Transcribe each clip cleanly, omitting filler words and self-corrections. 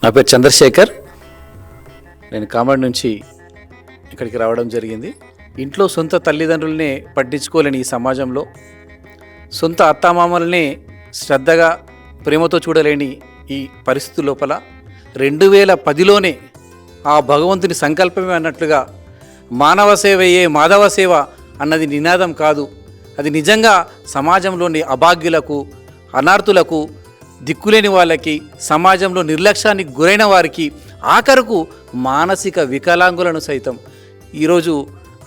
నా పేరు చంద్రశేఖర్. నేను కామారెడ్డి నుంచి ఇక్కడికి రావడం జరిగింది. ఇంట్లో సొంత తల్లిదండ్రులనే పట్టించుకోలేని ఈ సమాజంలో, సొంత అత్తామామల్ని శ్రద్ధగా ప్రేమతో చూడలేని ఈ పరిస్థితి లోపల 2010లోనే ఆ భగవంతుని సంకల్పమే అన్నట్లుగా మానవ సేవయే మాధవ సేవ అన్నది నినాదం కాదు, అది నిజంగా సమాజంలోని అభాగ్యులకు, అనార్థులకు, దిక్కులేని వాళ్ళకి, సమాజంలో నిర్లక్ష్యానికి గురైన వారికి, ఆఖరకు మానసిక వికలాంగులను సైతం ఈరోజు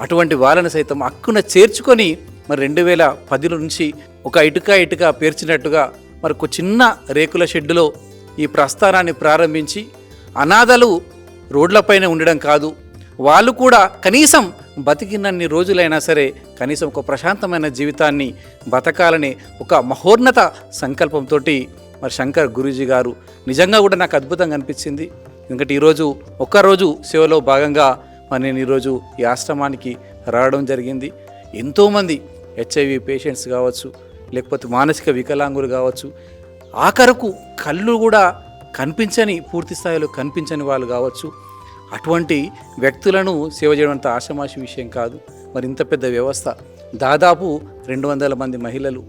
అటువంటి వాళ్ళని సైతం హక్కున చేర్చుకొని మరి 2010 నుంచి ఒక ఇటుక పేర్చినట్టుగా మరి ఒక చిన్న రేకుల షెడ్డులో ఈ ప్రస్థానాన్ని ప్రారంభించి అనాథలు రోడ్లపైన ఉండడం కాదు, వాళ్ళు కూడా కనీసం బతికినన్ని రోజులైనా సరే కనీసం ఒక ప్రశాంతమైన జీవితాన్ని బతకాలని ఒక మహోన్నత సంకల్పంతో మరి శంకర్ గురూజీ గారు నిజంగా కూడా నాకు అద్భుతంగా అనిపించింది. ఎందుకంటే ఈరోజు ఒక్కరోజు సేవలో భాగంగా మరి నేను ఈరోజు ఈ ఆశ్రమానికి రావడం జరిగింది. ఎంతోమంది HIV పేషెంట్స్ కావచ్చు, లేకపోతే మానసిక వికలాంగులు కావచ్చు, ఆఖరకు కళ్ళు కూడా కనిపించని, పూర్తి స్థాయిలో కనిపించని వాళ్ళు కావచ్చు, అటువంటి వ్యక్తులను సేవ చేయడం అంత ఆషామాషి విషయం కాదు. మరి ఇంత పెద్ద వ్యవస్థ, దాదాపు 200 మంది మహిళలు,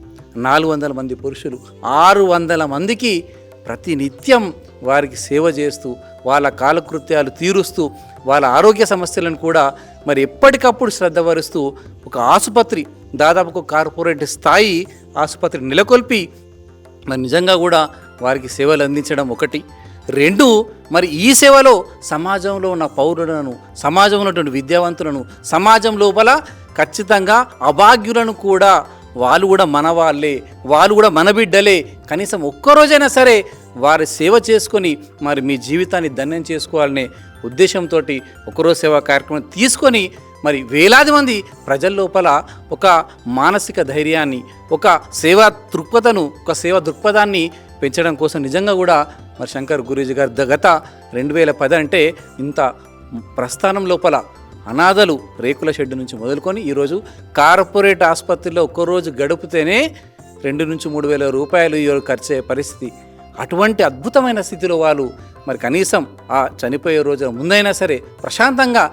400 మంది పురుషులు, 600 మందికి ప్రతి నిత్యం వారికి సేవ చేస్తూ, వాళ్ళ కాలకృత్యాలు తీరుస్తూ, వాళ్ళ ఆరోగ్య సమస్యలను కూడా మరి ఎప్పటికప్పుడు శ్రద్ధ వరుస్తూ ఒక ఆసుపత్రి, దాదాపు ఒక కార్పొరేట్ స్థాయి ఆసుపత్రి నెలకొల్పి మరి నిజంగా కూడా వారికి సేవలు అందించడం ఒకటి. 2, మరి ఈ సేవలో సమాజంలో ఉన్న పౌరులను, సమాజంలో ఉన్నటువంటి విద్యావంతులను, సమాజం లోపల ఖచ్చితంగా అభాగ్యులను కూడా, వాళ్ళు కూడా మన వాళ్ళే, వాళ్ళు కూడా మన బిడ్డలే, కనీసం ఒక్కరోజైనా సరే వారి సేవ చేసుకొని మరి మీ జీవితాన్ని ధన్యం చేసుకోవాలనే ఉద్దేశంతో ఒకరోజు సేవా కార్యక్రమం తీసుకొని మరి వేలాది మంది ప్రజల లోపల ఒక మానసిక ధైర్యాన్ని, ఒక సేవా దృక్పథాన్ని పెంచడం కోసం నిజంగా కూడా మరి శంకర్ గురూజీ గారు గత 2010 అంటే ఇంత ప్రస్థానం లోపల అనాథలు రేకుల షెడ్డు నుంచి మొదలుకొని ఈరోజు కార్పొరేట్ ఆసుపత్రిలో ఒక్కరోజు గడిపితేనే 2 నుంచి 3 వేల రూపాయలు ఖర్చు అయ్యే పరిస్థితి. అటువంటి అద్భుతమైన స్థితిలో వాళ్ళు మరి కనీసం ఆ చనిపోయే రోజున ముందైనా సరే ప్రశాంతంగా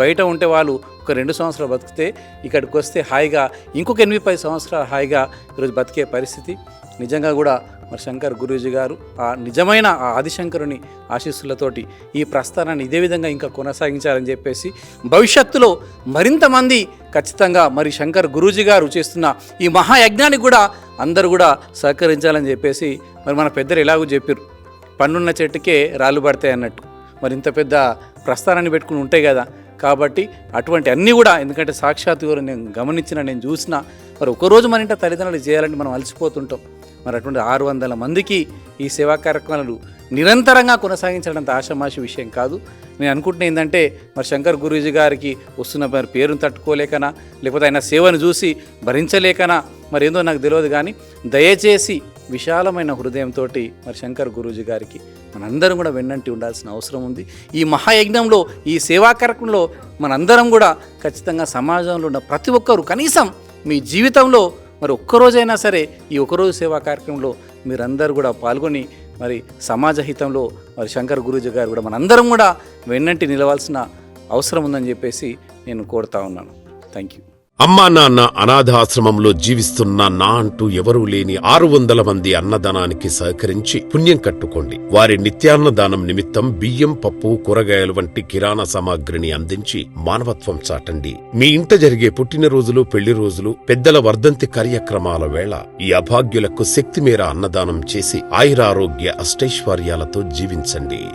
బయట ఉంటే వాళ్ళు ఒక 2 సంవత్సరాలు బతికితే ఇక్కడికి వస్తే హాయిగా ఇంకొక 8-10 సంవత్సరాలు హాయిగా ఈరోజు బతికే పరిస్థితి. నిజంగా కూడా మరి శంకర్ గురూజీ గారు ఆ నిజమైన ఆ ఆదిశంకరుని ఆశీస్సులతోటి ఈ ప్రస్థానాన్ని ఇదే విధంగా ఇంకా కొనసాగించాలని చెప్పేసి, భవిష్యత్తులో మరింత మంది ఖచ్చితంగా మరి శంకర్ గురూజీ గారు చేస్తున్న ఈ మహాయజ్ఞానికి కూడా అందరూ కూడా సహకరించాలని చెప్పేసి మరి మన పెద్దలు ఎలాగో చెప్పారు, పన్నున్న చెట్టుకే రాళ్ళు పడతాయి అన్నట్టు. మరి ఇంత పెద్ద ప్రస్థానాన్ని పెట్టుకుని ఉంటాయి కదా, కాబట్టి అటువంటి అన్నీ కూడా, ఎందుకంటే సాక్షాత్తు నేను గమనించిన, నేను చూసిన, మరి ఒకరోజు మన ఇంట తల్లిదండ్రులు చేయాలంటే మనం అలసిపోతుంటాం. మరి అటువంటి 600 మందికి ఈ సేవా కార్యక్రమాలు నిరంతరంగా కొనసాగించడంత ఆషామాషి విషయం కాదు. నేను అనుకుంటున్నా ఏంటంటే మరి శంకర్ గురూజీ గారికి వస్తున్న మరి పేరును తట్టుకోలేకనా, లేకపోతే ఆయన సేవను చూసి భరించలేకనా, మరి ఏందో నాకు తెలియదు, కానీ దయచేసి విశాలమైన హృదయంతో మరి శంకర్ గురూజీ గారికి మనందరం కూడా వెన్నంటి ఉండాల్సిన అవసరం ఉంది. ఈ మహాయజ్ఞంలో, ఈ సేవా కార్యక్రమంలో మనందరం కూడా ఖచ్చితంగా సమాజంలో ఉన్న ప్రతి ఒక్కరూ కనీసం మీ జీవితంలో మరి ఒక్కరోజైనా సరే ఈ ఒకరోజు సేవా కార్యక్రమంలో మీరందరూ కూడా పాల్గొని మరి సమాజ హితంలో మరి శంకర్ గురూజీ గారు కూడా మనందరం కూడా వెన్నంటి నిలవాల్సిన అవసరం ఉందని చెప్పేసి నేను కోరుతా ఉన్నాను. Thank you. అమ్మా నాన్న అనాథాశ్రమంలో జీవిస్తున్న నా అంటూ ఎవరూ లేని 600 మంది అన్నదానానికి సహకరించి పుణ్యం కట్టుకోండి. వారి నిత్యాన్నదానం నిమిత్తం బియ్యం, పప్పు, కూరగాయలు వంటి కిరాణా సామాగ్రిని అందించి మానవత్వం చాటండి. మీ ఇంట జరిగే పుట్టినరోజులు, పెళ్లి రోజులు, పెద్దల వర్ధంతి కార్యక్రమాల వేళ ఈ అభాగ్యులకు శక్తి మేర అన్నదానం చేసి ఆయురారోగ్య అష్టైశ్వర్యాలతో జీవించండి.